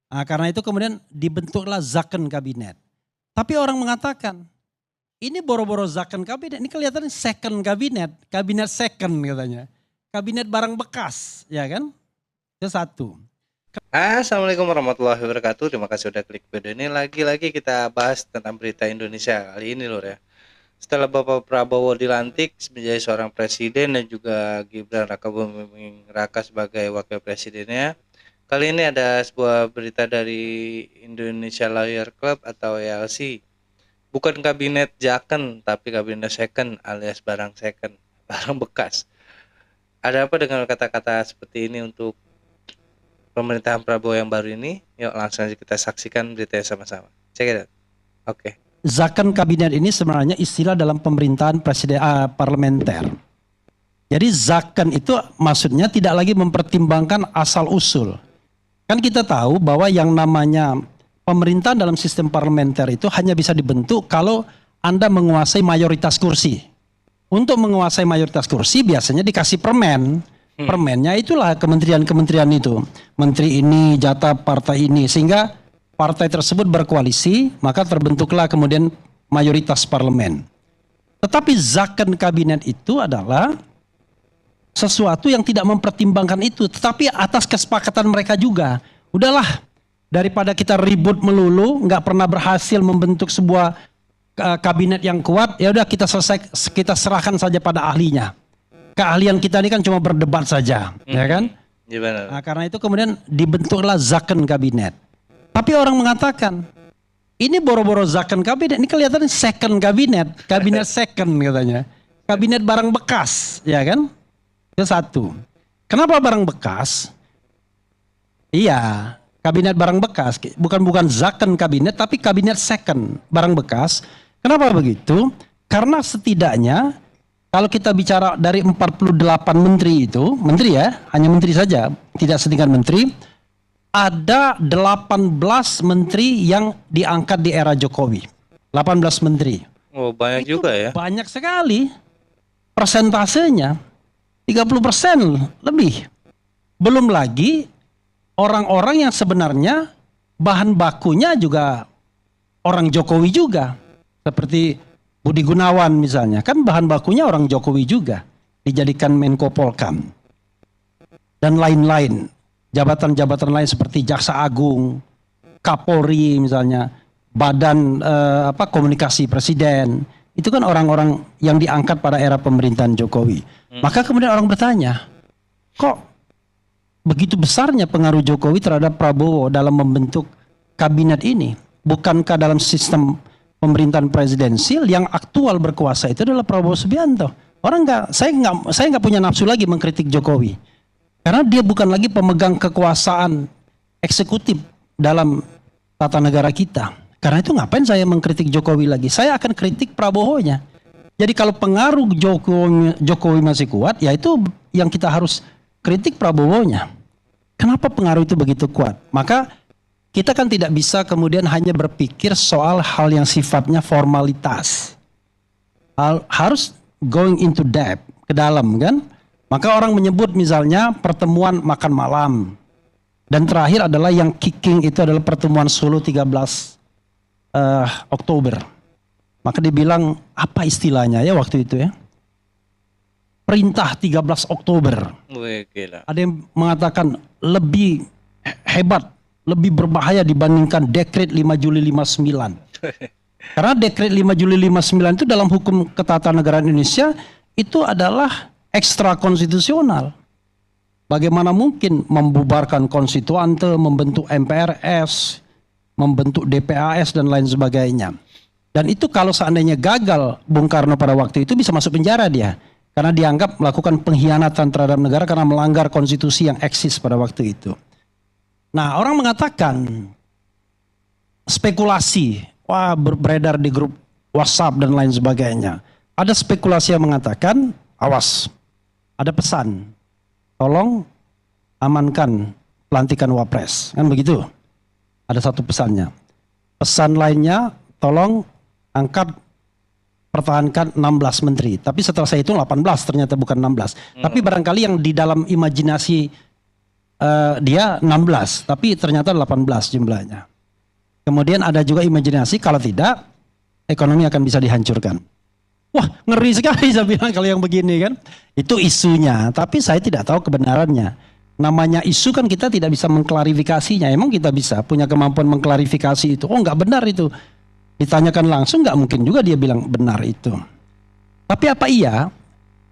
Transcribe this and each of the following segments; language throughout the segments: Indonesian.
Nah, karena itu kemudian dibentuklah Zakon Kabinet. Tapi orang mengatakan, ini boro-boro Zakon Kabinet, ini kelihatannya second kabinet, kabinet second katanya. Kabinet barang bekas, ya kan? Itu satu. Assalamualaikum warahmatullahi wabarakatuh. Terima kasih sudah klik video ini. Lagi-lagi kita bahas tentang berita Indonesia kali ini lur ya. Setelah Bapak Prabowo dilantik menjadi seorang presiden dan juga Gibran Rakabuming Raka sebagai wakil presidennya, kali ini ada sebuah berita dari Indonesia Lawyer Club atau ILC. Bukan kabinet Zakon, tapi kabinet second alias barang second, barang bekas. Ada apa dengan kata-kata seperti ini untuk pemerintahan Prabowo yang baru ini? Yuk langsung aja kita saksikan beritanya sama-sama. Check it out. Oke. Zakon Kabinet ini sebenarnya istilah dalam pemerintahan presiden parlementer. Jadi Zakon itu maksudnya tidak lagi mempertimbangkan asal usul. Kan kita tahu bahwa yang namanya pemerintahan dalam sistem parlementer itu hanya bisa dibentuk kalau Anda menguasai mayoritas kursi. Untuk menguasai mayoritas kursi biasanya dikasih permen. Permennya itulah kementerian-kementerian itu. Menteri ini, jatah partai ini. Sehingga partai tersebut berkoalisi, maka terbentuklah kemudian mayoritas parlemen. Tetapi Zakon Kabinet itu adalah sesuatu yang tidak mempertimbangkan itu. Tetapi atas kesepakatan mereka juga. Udahlah, daripada kita ribut melulu, nggak pernah berhasil membentuk sebuah kabinet yang kuat, ya udah kita serahkan saja pada ahlinya. Keahlian kita ini kan cuma berdebat saja, ya kan? Ya benar. Nah, karena itu kemudian dibentuklah Zakon Kabinet. Tapi orang mengatakan, ini boro-boro Zakon Kabinet, ini kelihatannya second kabinet, kabinet second katanya. Kabinet barang bekas, ya kan? Itu satu. Kenapa barang bekas? Iya, kabinet barang bekas, bukan Zakon Kabinet, tapi kabinet second, barang bekas. Kenapa begitu? Karena setidaknya kalau kita bicara dari 48 menteri itu, menteri ya, hanya menteri saja, tidak setingkat menteri, ada 18 menteri yang diangkat di era Jokowi. 18 menteri. Oh, banyak itu juga ya. Banyak sekali. Persentasenya 30% lebih. Belum lagi orang-orang yang sebenarnya bahan bakunya juga orang Jokowi juga. Seperti Budi Gunawan misalnya, kan bahan bakunya orang Jokowi juga, dijadikan Menko Polkam. Dan lain-lain, jabatan-jabatan lain seperti Jaksa Agung, Kapolri misalnya, Badan Komunikasi Presiden, itu kan orang-orang yang diangkat pada era pemerintahan Jokowi. Maka kemudian orang bertanya, kok begitu besarnya pengaruh Jokowi terhadap Prabowo dalam membentuk kabinet ini? Bukankah dalam sistem pemerintahan presidensil yang aktual berkuasa itu adalah Prabowo Subianto? Saya nggak punya nafsu lagi mengkritik Jokowi, karena dia bukan lagi pemegang kekuasaan eksekutif dalam tata negara kita. Karena itu ngapain saya mengkritik Jokowi lagi? Saya akan kritik Prabowo-nya. Jadi kalau pengaruh Jokowi masih kuat, ya itu yang kita harus kritik Prabowo-nya. Kenapa pengaruh itu begitu kuat? Maka kita kan tidak bisa kemudian hanya berpikir soal hal yang sifatnya formalitas. Harus going into depth, ke dalam kan. Maka orang menyebut misalnya pertemuan makan malam. Dan terakhir adalah yang kicking itu adalah pertemuan Solo 13 Oktober. Maka dibilang apa istilahnya ya waktu itu ya? Perintah 13 Oktober. Wih, gila. Ada yang mengatakan lebih hebat, lebih berbahaya dibandingkan dekret 5 Juli 59. Karena dekret 5 Juli 59 itu dalam hukum ketatanegaraan Indonesia itu adalah ekstra konstitusional. Bagaimana mungkin membubarkan konstituante, membentuk MPRS, membentuk DPAS dan lain sebagainya. Dan itu kalau seandainya gagal Bung Karno pada waktu itu bisa masuk penjara dia. Karena dianggap melakukan pengkhianatan terhadap negara karena melanggar konstitusi yang eksis pada waktu itu. Nah, orang mengatakan spekulasi, beredar di grup WhatsApp dan lain sebagainya. Ada spekulasi yang mengatakan, awas, ada pesan, tolong amankan pelantikan Wapres, kan begitu? Ada satu pesannya. Pesan lainnya, tolong pertahankan 16 menteri. Tapi setelah saya hitung 18 ternyata bukan 16. Tapi barangkali yang di dalam imajinasi dia 16, tapi ternyata 18 jumlahnya. Kemudian ada juga imajinasi kalau tidak ekonomi akan bisa dihancurkan. Wah, ngeri sekali saya bilang kalau yang begini kan. Itu isunya, tapi saya tidak tahu kebenarannya. Namanya isu kan kita tidak bisa mengklarifikasinya. Emang kita bisa punya kemampuan mengklarifikasi itu? Oh, nggak benar itu. Ditanyakan langsung nggak mungkin juga dia bilang benar itu. Tapi apa iya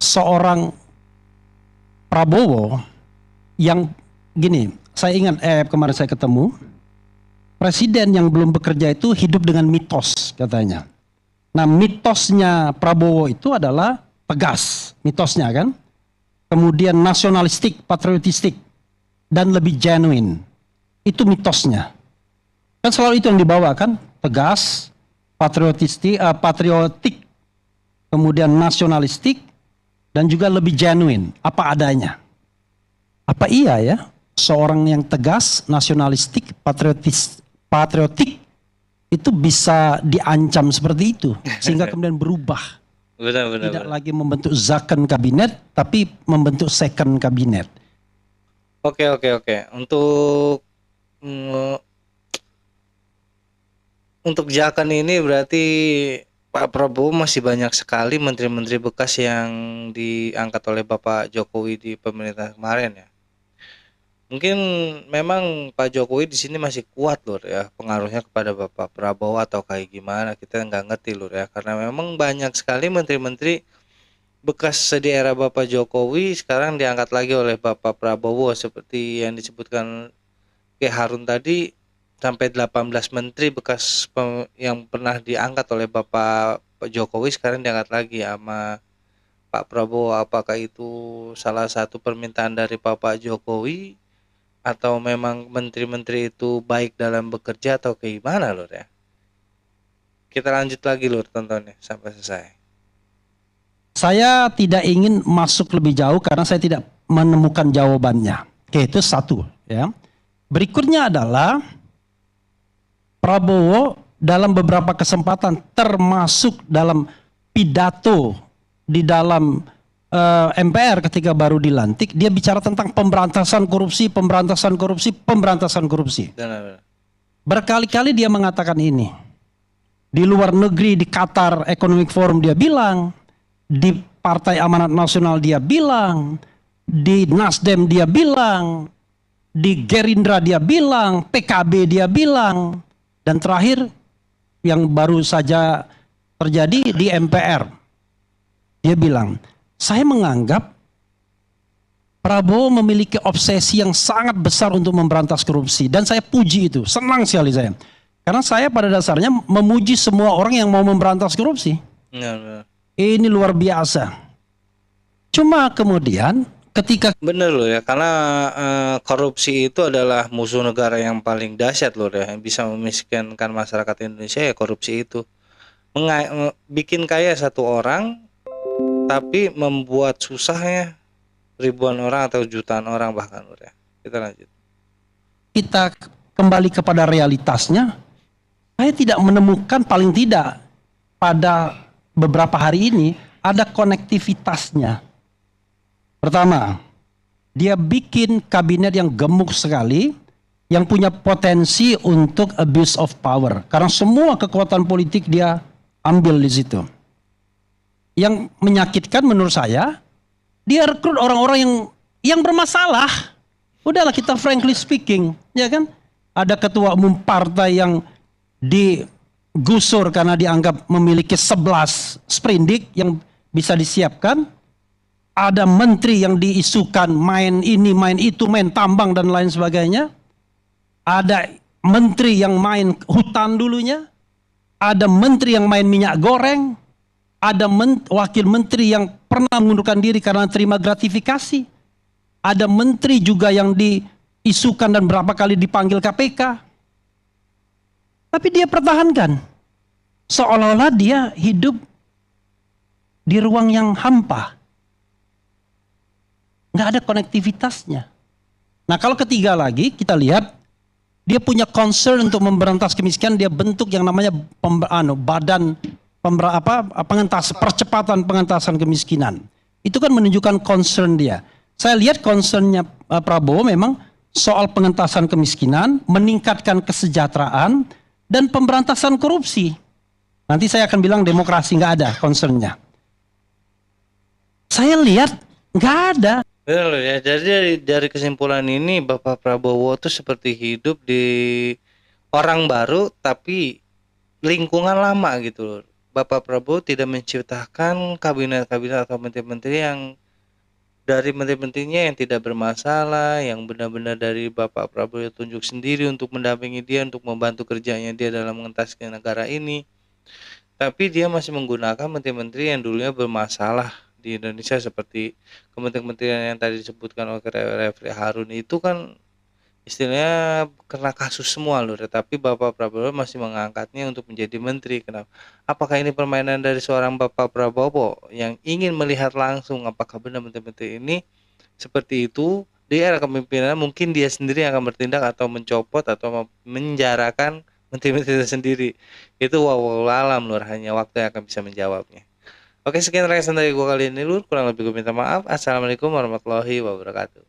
seorang Prabowo yang gini, saya ingat kemarin saya ketemu presiden yang belum bekerja itu hidup dengan mitos katanya. Nah, mitosnya Prabowo itu adalah tegas, mitosnya kan. Kemudian nasionalistik, patriotistik, dan lebih genuine. Itu mitosnya. Kan selalu itu yang dibawakan, tegas, patriotik, kemudian nasionalistik, dan juga lebih genuine, apa adanya. Apa iya ya, seorang yang tegas, nasionalistik, patriotik, itu bisa diancam seperti itu, sehingga kemudian berubah. Tidak lagi membentuk zakon kabinet, tapi membentuk second kabinet. Oke. Untuk zakon ini berarti Pak Prabowo masih banyak sekali menteri-menteri bekas yang diangkat oleh Bapak Jokowi di pemerintah kemarin ya. Mungkin memang Pak Jokowi di sini masih kuat lur ya, pengaruhnya kepada Bapak Prabowo atau kayak gimana kita nggak ngerti lur ya, karena memang banyak sekali menteri-menteri bekas di era Bapak Jokowi sekarang diangkat lagi oleh Bapak Prabowo seperti yang disebutkan Ki Harun tadi, sampai 18 menteri bekas yang pernah diangkat oleh Bapak Jokowi sekarang diangkat lagi sama Pak Prabowo. Apakah itu salah satu permintaan dari Bapak Jokowi atau memang menteri-menteri itu baik dalam bekerja atau kayak gimana lur ya? Kita lanjut lagi lur tontonnya sampai selesai. Saya tidak ingin masuk lebih jauh karena saya tidak menemukan jawabannya. Oke, itu satu ya. Berikutnya adalah Prabowo dalam beberapa kesempatan termasuk dalam pidato di dalam MPR ketika baru dilantik, dia bicara tentang pemberantasan korupsi. Berkali-kali dia mengatakan ini. Di luar negeri, di Qatar Economic Forum dia bilang, di Partai Amanat Nasional dia bilang, di Nasdem dia bilang, di Gerindra dia bilang, PKB dia bilang, dan terakhir yang baru saja terjadi di MPR. Dia bilang, saya menganggap Prabowo memiliki obsesi yang sangat besar untuk memberantas korupsi. Dan saya puji itu, senang sekali saya. Karena saya pada dasarnya memuji semua orang yang mau memberantas korupsi. Ini luar biasa. Cuma kemudian ketika... Bener loh ya, karena korupsi itu adalah musuh negara yang paling dahsyat loh ya. Yang bisa memiskinkan masyarakat Indonesia ya korupsi itu. Bikin kaya satu orang, tapi membuat susahnya ribuan orang atau jutaan orang bahkan ya. Kita lanjut. Kita kembali kepada realitasnya. Saya tidak menemukan, paling tidak pada beberapa hari ini ada konektivitasnya. Pertama, dia bikin kabinet yang gemuk sekali, yang punya potensi untuk abuse of power. Karena semua kekuatan politik dia ambil di situ. Yang menyakitkan menurut saya, dia rekrut orang-orang yang bermasalah. Udahlah kita frankly speaking, ya kan? Ada ketua umum partai yang digusur karena dianggap memiliki 11 sprindik yang bisa disiapkan. Ada menteri yang diisukan main ini, main itu, main tambang dan lain sebagainya. Ada menteri yang main hutan dulunya. Ada menteri yang main minyak goreng. Ada wakil menteri yang pernah mengundurkan diri karena terima gratifikasi. Ada menteri juga yang diisukan dan berapa kali dipanggil KPK. Tapi dia pertahankan. Seolah-olah dia hidup di ruang yang hampa. Nggak ada konektivitasnya. Nah kalau ketiga lagi kita lihat, dia punya concern untuk memberantas kemiskinan. Dia bentuk yang namanya badan percepatan pengentasan kemiskinan. Itu kan menunjukkan concern dia. Saya lihat concernnya Prabowo memang soal pengentasan kemiskinan, meningkatkan kesejahteraan, dan pemberantasan korupsi. Nanti saya akan bilang demokrasi nggak ada concernnya. Saya lihat nggak ada. Betul ya. Jadi dari kesimpulan ini Bapak Prabowo tuh seperti hidup di orang baru tapi lingkungan lama gitu loh. Bapak Prabowo tidak menciptakan kabinet-kabinet atau menteri-menteri yang dari menteri-menterinya yang tidak bermasalah, yang benar-benar dari Bapak Prabowo tunjuk sendiri untuk mendampingi dia, untuk membantu kerjanya dia dalam mengentaskan negara ini. Tapi dia masih menggunakan menteri-menteri yang dulunya bermasalah di Indonesia seperti kementerian-kementerian yang tadi disebutkan oleh Refli Harun itu kan istilahnya kena kasus semua loh, tetapi Bapak Prabowo masih mengangkatnya untuk menjadi menteri. Kenapa? Apakah ini permainan dari seorang Bapak Prabowo yang ingin melihat langsung apakah benar menteri-menteri ini seperti itu di era kepemimpinan, mungkin dia sendiri yang akan bertindak atau mencopot atau menjarakan menteri-menteri itu sendiri. Itu wow alam lur, hanya waktu yang akan bisa menjawabnya. Oke, sekian reaction dari gua kali ini lur, kurang lebih gue minta maaf. Assalamualaikum warahmatullahi wabarakatuh.